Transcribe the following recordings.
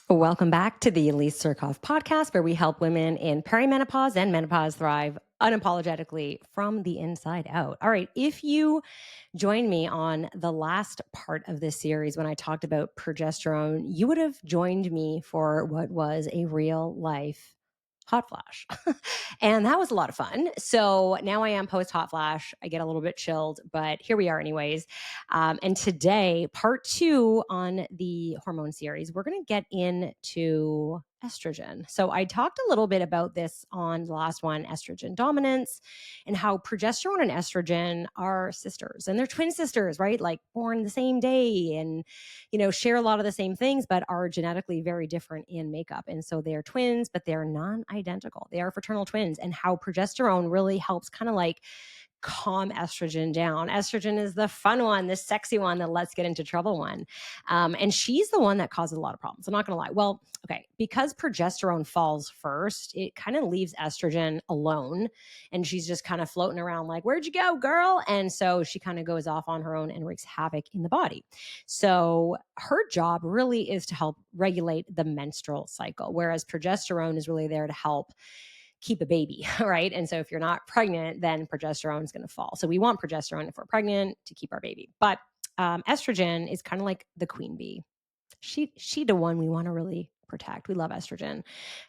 Welcome back to the Elise podcast, where we help women in perimenopause and menopause thrive unapologetically from the inside out. All right, if you joined me on the last part of this series when I talked about progesterone, you would have joined me for what was a real life hot flash. And that was a lot of fun. So now I am post hot flash. I get a little bit chilled, but here we are anyways. And today, part 2 on the hormone series, we're going to get into estrogen. So I talked a little bit about this on the last one, estrogen dominance, and how progesterone and estrogen are sisters, and they're twin sisters, right? Like born the same day and, share a lot of the same things, but are genetically very different in makeup. And so they are twins, but they're non-identical. They are fraternal twins, and how progesterone really helps kind of like calm estrogen down. Estrogen is the fun one, the sexy one, the let's get into trouble one. And she's the one that causes a lot of problems. I'm not going to lie. Well, okay, because progesterone falls first, it kind of leaves estrogen alone. And she's just kind of floating around like, where'd you go, girl? And so she kind of goes off on her own and wreaks havoc in the body. So her job really is to help regulate the menstrual cycle, whereas progesterone is really there to help keep a baby, right? And so if you're not pregnant, then progesterone is going to fall. So we want progesterone if we're pregnant to keep our baby. But estrogen is kind of like the queen bee. She the one we want to really protect. We love estrogen.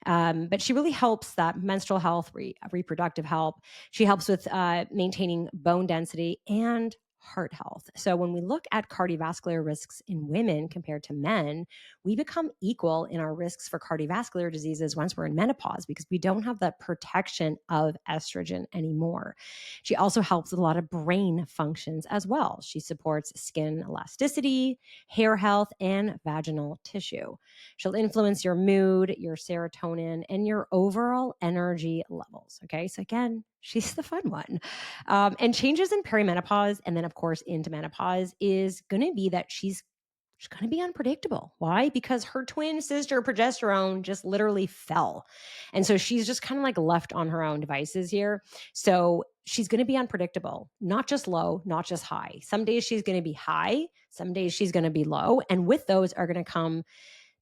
But she really helps that menstrual health, reproductive health. She helps with maintaining bone density and heart health. So when we look at cardiovascular risks in women compared to men, we become equal in our risks for cardiovascular diseases once we're in menopause, because we don't have that protection of estrogen anymore. She also helps with a lot of brain functions as well. She supports skin elasticity, hair health, and vaginal tissue. She'll influence your mood, your serotonin, and your overall energy levels. Okay, so again, she's the fun one. And changes in perimenopause and then, of course, into menopause is going to be that she's going to be unpredictable. Why? Because her twin sister progesterone just literally fell. And so she's just kind of like left on her own devices here. So she's going to be unpredictable, not just low, not just high. Some days she's going to be high, some days she's going to be low. And with those are going to come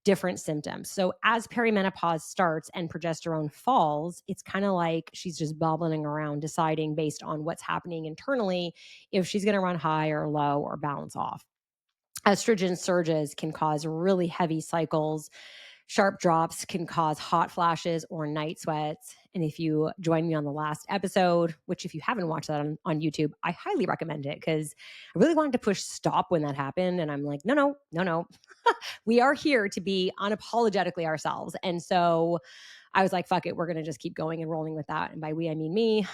different symptoms. So as perimenopause starts and progesterone falls, it's kind of like she's just bobbling around deciding based on what's happening internally if she's going to run high or low or balance off. Estrogen surges can cause really heavy cycles. Sharp drops can cause hot flashes or night sweats. And if you join me on the last episode, which if you haven't watched that on YouTube, I highly recommend it, because I really wanted to push stop when that happened. And I'm like, no. We are here to be unapologetically ourselves. And so I was like, fuck it, we're going to just keep going and rolling with that. And by we, I mean me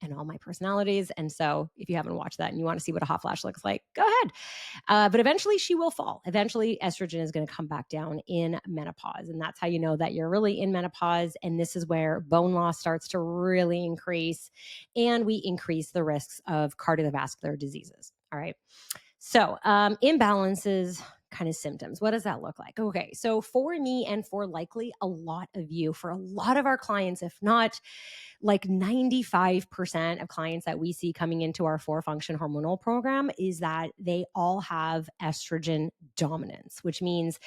and all my personalities. And so if you haven't watched that and you want to see what a hot flash looks like, go ahead. But eventually she will fall. Eventually estrogen is going to come back down in menopause. And that's how you know that you're really in menopause. And this is where bone loss starts to really increase, and we increase the risks of cardiovascular diseases. All right. So imbalances, kind of symptoms. What does that look like? Okay, so for me and for likely a lot of you, for a lot of our clients, if not like 95% of clients that we see coming into our 4-function hormonal program, is that they all have estrogen dominance, which means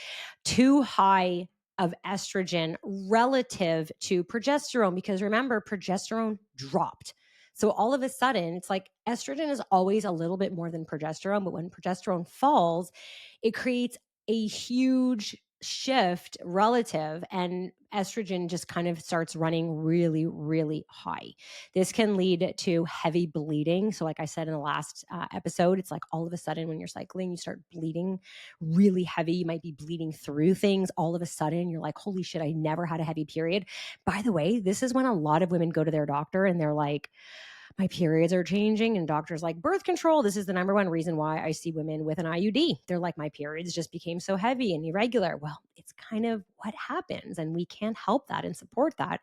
too high of estrogen relative to progesterone. Because remember, progesterone dropped. So all of a sudden, it's like estrogen is always a little bit more than progesterone, but when progesterone falls, it creates a huge shift relative, and estrogen just kind of starts running really, really high. This can lead to heavy bleeding. So like I said in the last episode, it's like all of a sudden when you're cycling, you start bleeding really heavy. You might be bleeding through things. All of a sudden, you're like, holy shit, I never had a heavy period. By the way, this is when a lot of women go to their doctor and they're like, my periods are changing, and doctors like birth control. This is the number one reason why I see women with an IUD. They're like, my periods just became so heavy and irregular. Well, it's kind of what happens, and we can't help that and support that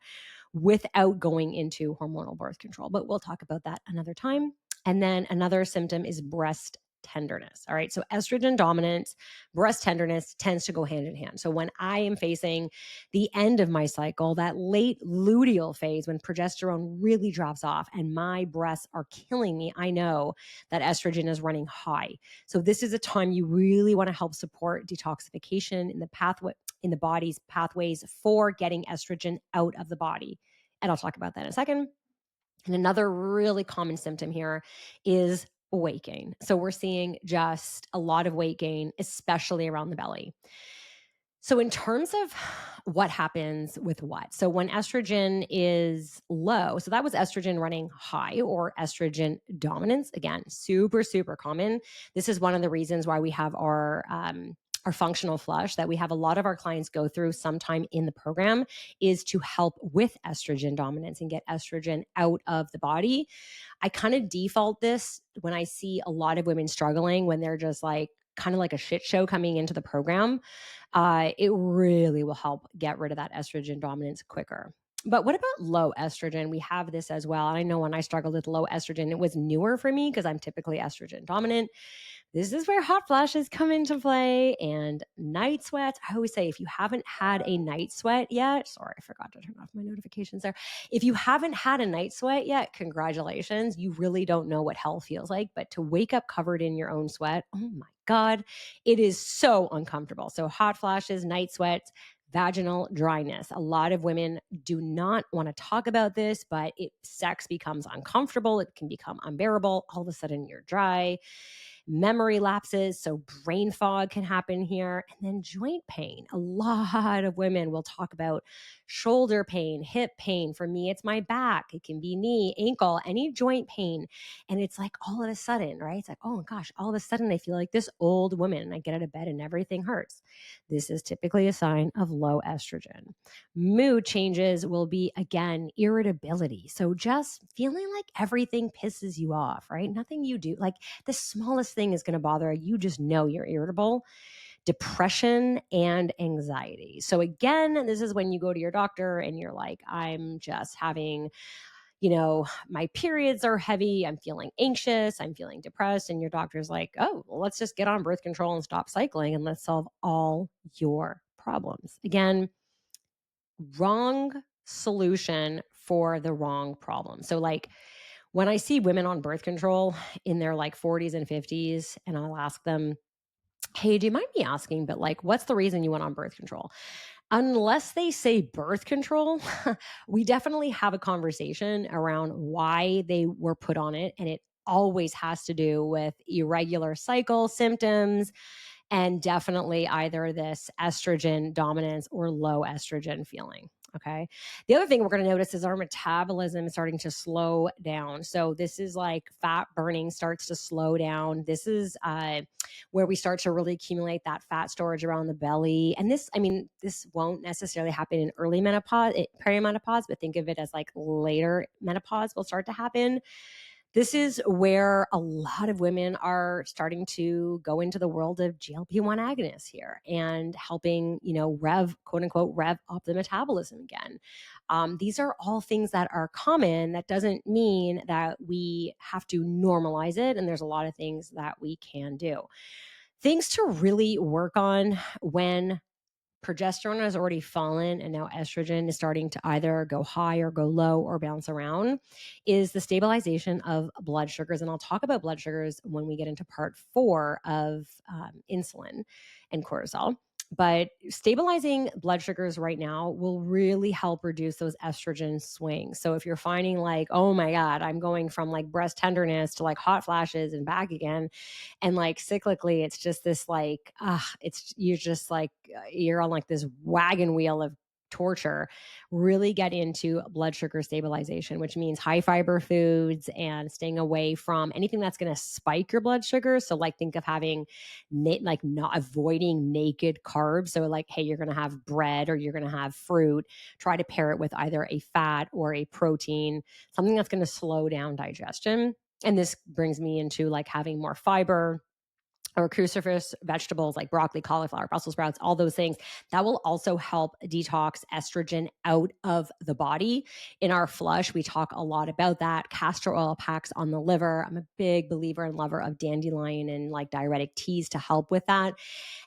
without going into hormonal birth control. But we'll talk about that another time. And then another symptom is breast tenderness. All right. So estrogen dominance, breast tenderness tends to go hand in hand. So when I am facing the end of my cycle, that late luteal phase when progesterone really drops off and my breasts are killing me, I know that estrogen is running high. So this is a time you really want to help support detoxification in the pathway, in the body's pathways for getting estrogen out of the body. And I'll talk about that in a second. And another really common symptom here is weight gain. So we're seeing just a lot of weight gain, especially around the belly. So, in terms of what happens with what? So, when estrogen is low, so that was estrogen running high or estrogen dominance. Again, super, super common. This is one of the reasons why we have our functional flush that we have a lot of our clients go through sometime in the program is to help with estrogen dominance and get estrogen out of the body. I kind of default this when I see a lot of women struggling when they're just like, kind of like a shit show coming into the program. It really will help get rid of that estrogen dominance quicker. But what about low estrogen? We have this as well. And I know when I struggled with low estrogen, it was newer for me because I'm typically estrogen dominant. This is where hot flashes come into play and night sweats. I always say if you haven't had a night sweat yet, sorry, I forgot to turn off my notifications there. If you haven't had a night sweat yet, congratulations. You really don't know what hell feels like, but to wake up covered in your own sweat, oh my God, it is so uncomfortable. So hot flashes, night sweats, vaginal dryness. A lot of women do not want to talk about this, but sex becomes uncomfortable. It can become unbearable. All of a sudden you're dry. Memory lapses, so brain fog can happen here. And then joint pain. A lot of women will talk about shoulder pain, hip pain. For me, it's my back. It can be knee, ankle, any joint pain. And it's like all of a sudden, right? It's like, oh my gosh, all of a sudden I feel like this old woman and I get out of bed and everything hurts. This is typically a sign of low estrogen. Mood changes will be, again, irritability. So just feeling like everything pisses you off, right? Nothing you do, like the smallest thing is going to bother you. Just know you're irritable. Depression and anxiety. So again, this is when you go to your doctor and you're like, I'm just having, my periods are heavy. I'm feeling anxious. I'm feeling depressed. And your doctor's like, oh, well, let's just get on birth control and stop cycling and let's solve all your problems. Again, wrong solution for the wrong problem. So like when I see women on birth control in their like 40s and 50s, and I'll ask them, hey, do you mind me asking, but like, what's the reason you went on birth control? Unless they say birth control, we definitely have a conversation around why they were put on it. And it always has to do with irregular cycle symptoms and definitely either this estrogen dominance or low estrogen feeling. Okay. The other thing we're going to notice is our metabolism is starting to slow down. So this is like fat burning starts to slow down. This is where we start to really accumulate that fat storage around the belly. And this won't necessarily happen in early menopause, perimenopause, but think of it as like later menopause will start to happen. This is where a lot of women are starting to go into the world of GLP-1 agonists here and helping, quote unquote, rev up the metabolism again. These are all things that are common. That doesn't mean that we have to normalize it. And there's a lot of things that we can do. Things to really work on when progesterone has already fallen and now estrogen is starting to either go high or go low or bounce around is the stabilization of blood sugars. And I'll talk about blood sugars when we get into part 4 of insulin and cortisol. But stabilizing blood sugars right now will really help reduce those estrogen swings. So if you're finding like, oh my God, I'm going from like breast tenderness to like hot flashes and back again, and like cyclically, it's just this like, you're just like, you're on like this wagon wheel of torture. Really get into blood sugar stabilization, which means high fiber foods and staying away from anything that's going to spike your blood sugar. So like think of having not avoiding naked carbs. So like, hey, you're going to have bread or you're going to have fruit. Try to pair it with either a fat or a protein, something that's going to slow down digestion. And this brings me into like having more fiber or cruciferous vegetables like broccoli, cauliflower, Brussels sprouts, all those things. That will also help detox estrogen out of the body. In our flush, we talk a lot about that. Castor oil packs on the liver. I'm a big believer and lover of dandelion and like diuretic teas to help with that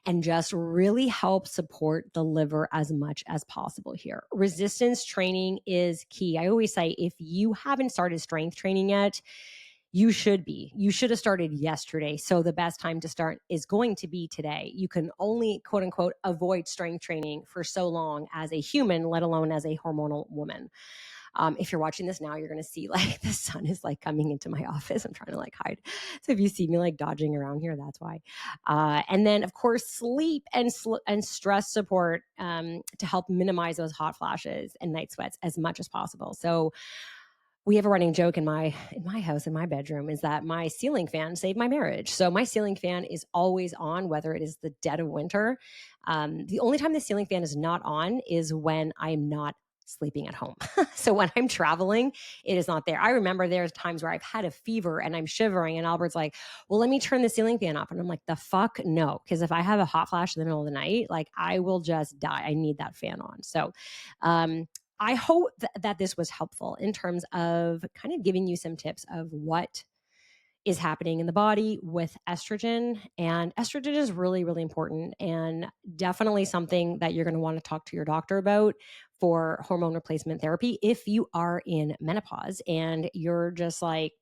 and just really help support the liver as much as possible here. Resistance training is key. I always say if you haven't started strength training yet, You should be. You should have started yesterday. So the best time to start is going to be today. You can only, quote unquote, avoid strength training for so long as a human, let alone as a hormonal woman. If you're watching this now, you're going to see like the sun is like coming into my office. I'm trying to like hide. So if you see me like dodging around here, that's why. And then of course, sleep and stress support to help minimize those hot flashes and night sweats as much as possible. So we have a running joke in my house, in my bedroom, is that my ceiling fan saved my marriage. So my ceiling fan is always on, whether it is the dead of winter. The only time the ceiling fan is not on is when I'm not sleeping at home. So when I'm traveling, it is not there. I remember there's times where I've had a fever and I'm shivering, and Albert's like, well, let me turn the ceiling fan off. And I'm like, the fuck no. Because if I have a hot flash in the middle of the night, like I will just die. I need that fan on. So I hope that this was helpful in terms of kind of giving you some tips of what is happening in the body with estrogen. And estrogen is really, really important, and definitely something that you're going to want to talk to your doctor about for hormone replacement therapy if you are in menopause and you're just like,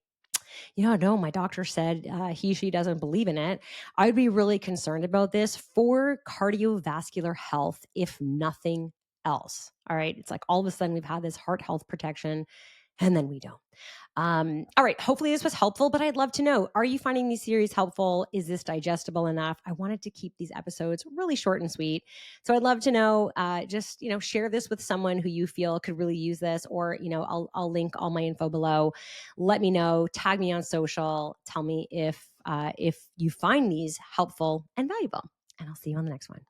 no, my doctor said she doesn't believe in it. I'd be really concerned about this for cardiovascular health, if nothing else. All right. It's like all of a sudden we've had this heart health protection and then we don't. All right. Hopefully this was helpful, but I'd love to know, are you finding these series helpful? Is this digestible enough? I wanted to keep these episodes really short and sweet. So I'd love to know, just, share this with someone who you feel could really use this, or, I'll link all my info below. Let me know, tag me on social. Tell me if you find these helpful and valuable, and I'll see you on the next one.